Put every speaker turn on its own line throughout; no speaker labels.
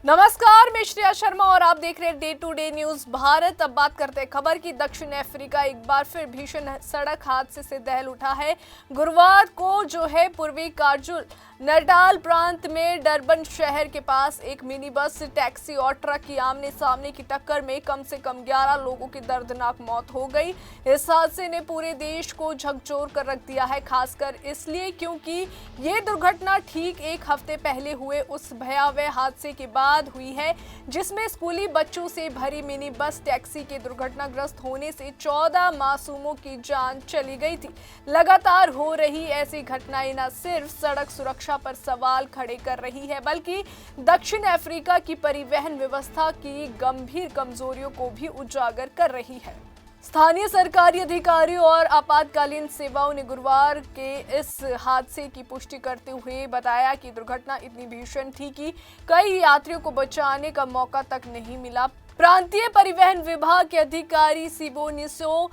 नमस्कार, मैं श्रेया शर्मा और आप देख रहे हैं day to day news Bharat. अब बात करते हैं खबर की। दक्षिण अफ्रीका एक बार फिर भीषण सड़क हादसे से दहल उठा है। गुरुवार को जो है पूर्वी KwaZulu नटाल प्रांत में डरबन शहर के पास एक मिनी बस, टैक्सी और ट्रक की आमने सामने की टक्कर में कम से कम 11 लोगों की दर्दनाक मौत हो गई। इस हादसे ने पूरे देश को झकझोर कर रख दिया है, खासकर इसलिए क्योंकि ये दुर्घटना ठीक एक हफ्ते पहले हुए उस भयावह हादसे के बाद हुई है जिसमें स्कूली बच्चों से भरी मिनी बस टैक्सी के दुर्घटनाग्रस्त होने से 14 मासूमों की जान चली गई थी। लगातार हो रही ऐसी घटनाएं न सिर्फ सड़क सुरक्षा पर सवाल खड़े कर रही है, बल्कि दक्षिण अफ्रीका की परिवहन व्यवस्था की गंभीर कमजोरियों को भी उजागर कर रही है। स्थानीय सरकारी अधिकारियों और आपातकालीन सेवाओं ने गुरुवार के इस हादसे की पुष्टि करते हुए बताया कि दुर्घटना इतनी भीषण थी कि कई यात्रियों को बचाने का मौका तक नहीं मिला। प्रांतीय परिवहन विभाग के अधिकारी सिबोनिसो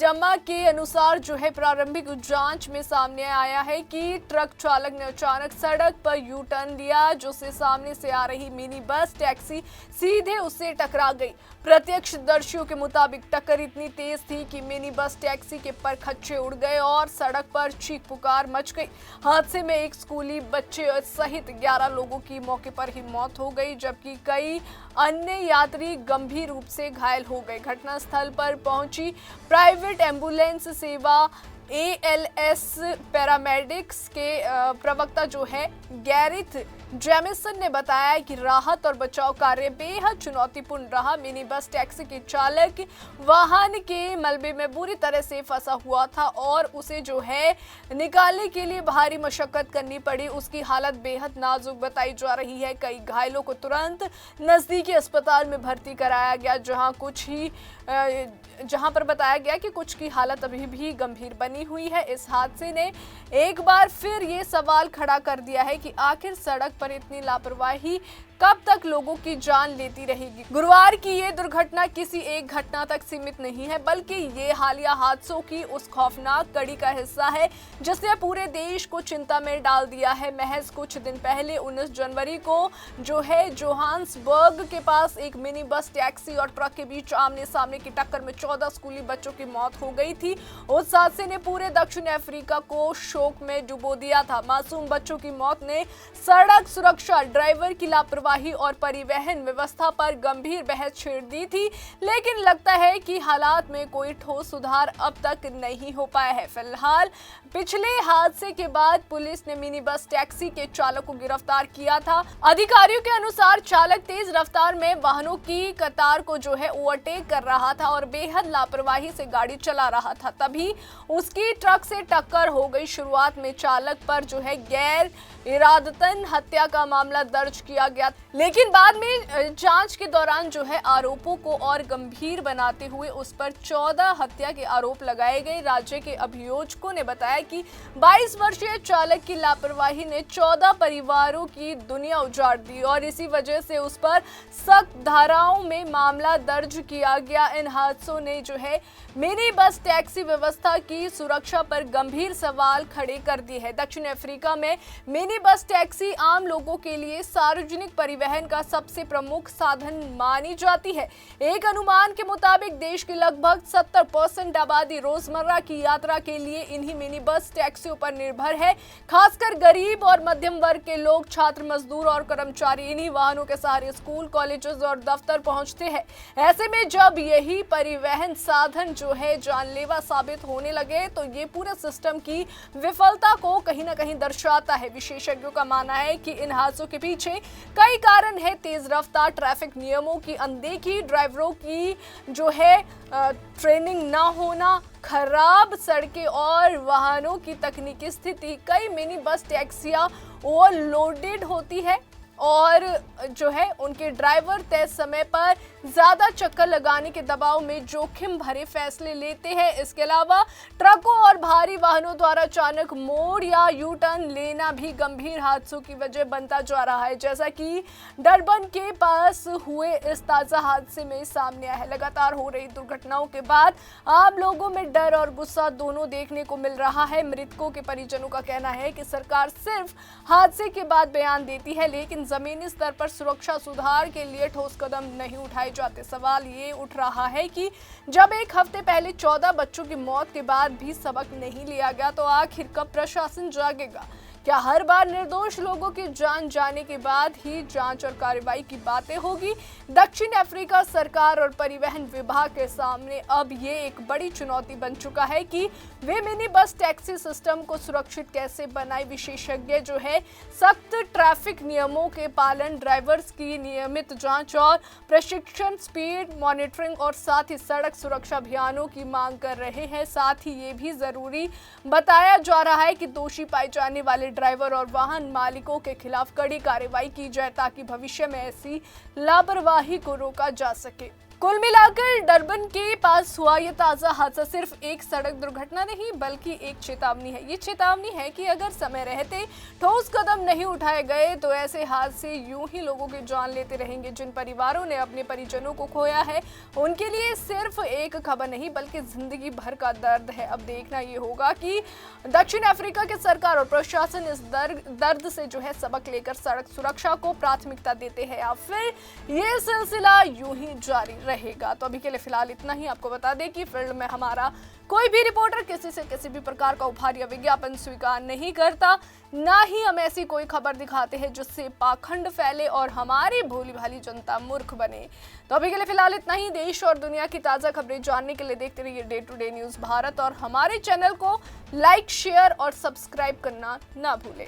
डमा के अनुसार जो है प्रारंभिक जांच में सामने आया है कि ट्रक चालक ने अचानक सड़क पर यू टर्न लिया, जिससे सामने से आ रही मिनी बस टैक्सी सीधे उससे टकरा गई। प्रत्यक्षदर्शियों के मुताबिक टक्कर इतनी तेज थी कि मिनी बस टैक्सी के परखच्चे उड़ गए और सड़क पर चीख पुकार मच गई। हादसे में एक स्कूली बच्चे सहित 11 लोगों की मौके पर ही मौत हो गई, जबकि कई अन्य यात्री गंभीर रूप से घायल हो गए। घटनास्थल पर पहुंची प्राइवेट एम्बुलेंस सेवा ALS पैरामेडिक्स के प्रवक्ता जो है गैरिथ जेमिसन ने बताया कि राहत और बचाव कार्य बेहद चुनौतीपूर्ण रहा। मिनी बस टैक्सी के चालक वाहन के मलबे में बुरी तरह से फंसा हुआ था और उसे जो है निकालने के लिए भारी मशक्कत करनी पड़ी। उसकी हालत बेहद नाजुक बताई जा रही है। कई घायलों को तुरंत नजदीकी अस्पताल में भर्ती कराया गया, जहां पर बताया गया कि कुछ की हालत अभी भी गंभीर बनी हुई है। इस हादसे ने एक बार फिर ये सवाल खड़ा कर दिया है कि आखिर सड़क पर इतनी लापरवाही कब तक लोगों की जान लेती रहेगी। गुरुवार की ये दुर्घटना किसी एक घटना तक सीमित नहीं है, बल्कि ये हालिया हादसों की उस खौफनाक कड़ी का हिस्सा है जिसने पूरे देश को चिंता में डाल दिया है। महज कुछ दिन पहले 19 जनवरी को जो है जोहान्सबर्ग के पास एक मिनी बस टैक्सी और ट्रक के बीच आमने सामने की टक्कर में 14 स्कूली बच्चों की मौत हो गई थी। उस हादसे ने पूरे दक्षिण अफ्रीका को शोक में डुबो दिया था। मासूम बच्चों की मौत ने सड़क सुरक्षा, ड्राइवर की लापरवाही और परिवहन व्यवस्था पर गंभीर बहस छेड़ दी थी, लेकिन लगता है कि हालात में कोई ठोस सुधार अब तक नहीं हो पाया है। फिलहाल पिछले हादसे के बाद पुलिस ने मिनी बस टैक्सी के चालक को गिरफ्तार किया था। अधिकारियों के अनुसार चालक तेज रफ्तार में वाहनों की कतार को जो है ओवरटेक कर रहा था और बेहद लापरवाही से गाड़ी चला रहा था, तभी उसकी ट्रक से टक्कर हो गई। शुरुआत में चालक पर जो है गैर इरादतन हत्या का मामला दर्ज किया गया, लेकिन बाद में जांच के दौरान जो है आरोपों को और गंभीर बनाते हुए उस पर 14 हत्या के आरोप लगाए गए। राज्य के अभियोजकों ने बताया कि 22 वर्षीय चालक की लापरवाही ने 14 परिवारों की दुनिया उजाड़ दी और इसी वजह से उस पर सख्त धाराओं में मामला दर्ज किया गया। इन हादसों ने जो है मिनी बस टैक्सी व्यवस्था की सुरक्षा पर गंभीर सवाल खड़े कर दिए हैं। दक्षिण अफ्रीका में मिनी बस टैक्सी आम लोगों के लिए सार्वजनिक परिवहन का सबसे प्रमुख साधन मानी जाती है। एक अनुमान के मुताबिक देश की लगभग 70% आबादी रोजमर्रा की यात्रा के लिए इन्हीं मिनी बस टैक्सियों पर निर्भर है। खासकर गरीब और मध्यम वर्ग के लोग, छात्र, मजदूर और कर्मचारी इन्हीं वाहनों के सहारे स्कूल, कॉलेजेस और दफ्तर पहुंचते हैं। ऐसे में जब यही परिवहन साधन जो है जानलेवा साबित होने लगे तो ये पूरे सिस्टम की विफलता को कहीं ना कहीं दर्शाता है। विशेषज्ञों का मानना है कि इन हादसों के पीछे कई कारण है। तेज रफ्तार, ट्रैफिक नियमों की अनदेखी, ड्राइवरों की जो है ट्रेनिंग ना होना, खराब सड़कें और वाहनों की तकनीकी स्थिति। कई मिनी बस टैक्सियां ओवरलोडेड होती है और जो है उनके ड्राइवर तय समय पर ज्यादा चक्कर लगाने के दबाव में जोखिम भरे फैसले लेते हैं। इसके अलावा ट्रकों और भारी वाहनों द्वारा अचानक मोड़ या यू टर्न लेना भी गंभीर हादसों की वजह बनता जा रहा है, जैसा कि डरबन के पास हुए इस ताजा हादसे में सामने आया है। लगातार हो रही दुर्घटनाओं के बाद आम लोगों में डर और गुस्सा दोनों देखने को मिल रहा है। मृतकों के परिजनों का कहना है कि सरकार सिर्फ हादसे के बाद बयान देती है, लेकिन जमीनी स्तर पर सुरक्षा सुधार के लिए ठोस कदम नहीं उठाए जाते। सवाल ये उठ रहा है कि जब एक हफ्ते पहले 14 बच्चों की मौत के बाद भी सबक नहीं लिया गया तो आखिर कब प्रशासन जागेगा? क्या हर बार निर्दोष लोगों की जान जाने के बाद ही जांच और कार्रवाई की बातें होगी? दक्षिण अफ्रीका सरकार और परिवहन विभाग के सामने अब ये एक बड़ी चुनौती बन चुका है कि वे मिनी बस टैक्सी सिस्टम को सुरक्षित कैसे बनाए। विशेषज्ञ जो है सख्त ट्रैफिक नियमों के पालन, ड्राइवर्स की नियमित जांच और प्रशिक्षण, स्पीड मॉनिटरिंग और साथ ही सड़क सुरक्षा अभियानों की मांग कर रहे हैं। साथ ही ये भी जरूरी बताया जा रहा है कि दोषी पाए जाने वाले ड्राइवर और वाहन मालिकों के खिलाफ कड़ी कार्रवाई की जाए ताकि भविष्य में ऐसी लापरवाही को रोका जा सके। कुल मिलाकर डरबन के पास हुआ ये ताज़ा हादसा सिर्फ एक सड़क दुर्घटना नहीं बल्कि एक चेतावनी है। ये चेतावनी है कि अगर समय रहते ठोस कदम नहीं उठाए गए तो ऐसे हादसे यूं ही लोगों की जान लेते रहेंगे। जिन परिवारों ने अपने परिजनों को खोया है उनके लिए सिर्फ एक खबर नहीं बल्कि जिंदगी भर का दर्द है। अब देखना ये होगा कि दक्षिण अफ्रीका की सरकार और प्रशासन इस दर्द से जो है सबक लेकर सड़क सुरक्षा को प्राथमिकता देते हैं या फिर ये सिलसिला यूं ही जारी रहेगा। तो अभी के लिए फिलहाल इतना ही। आपको बता दें कि फील्ड में हमारा कोई भी रिपोर्टर किसी से किसी भी प्रकार का उपहार या विज्ञापन स्वीकार नहीं करता, ना ही हम ऐसी कोई खबर दिखाते हैं जिससे पाखंड फैले और हमारी भोली भाली जनता मूर्ख बने। तो अभी के लिए फिलहाल इतना ही। देश और दुनिया की ताज़ा खबरें जानने के लिए देखते रहिए day to day news Bharat और हमारे चैनल को लाइक, शेयर और सब्सक्राइब करना ना भूलें।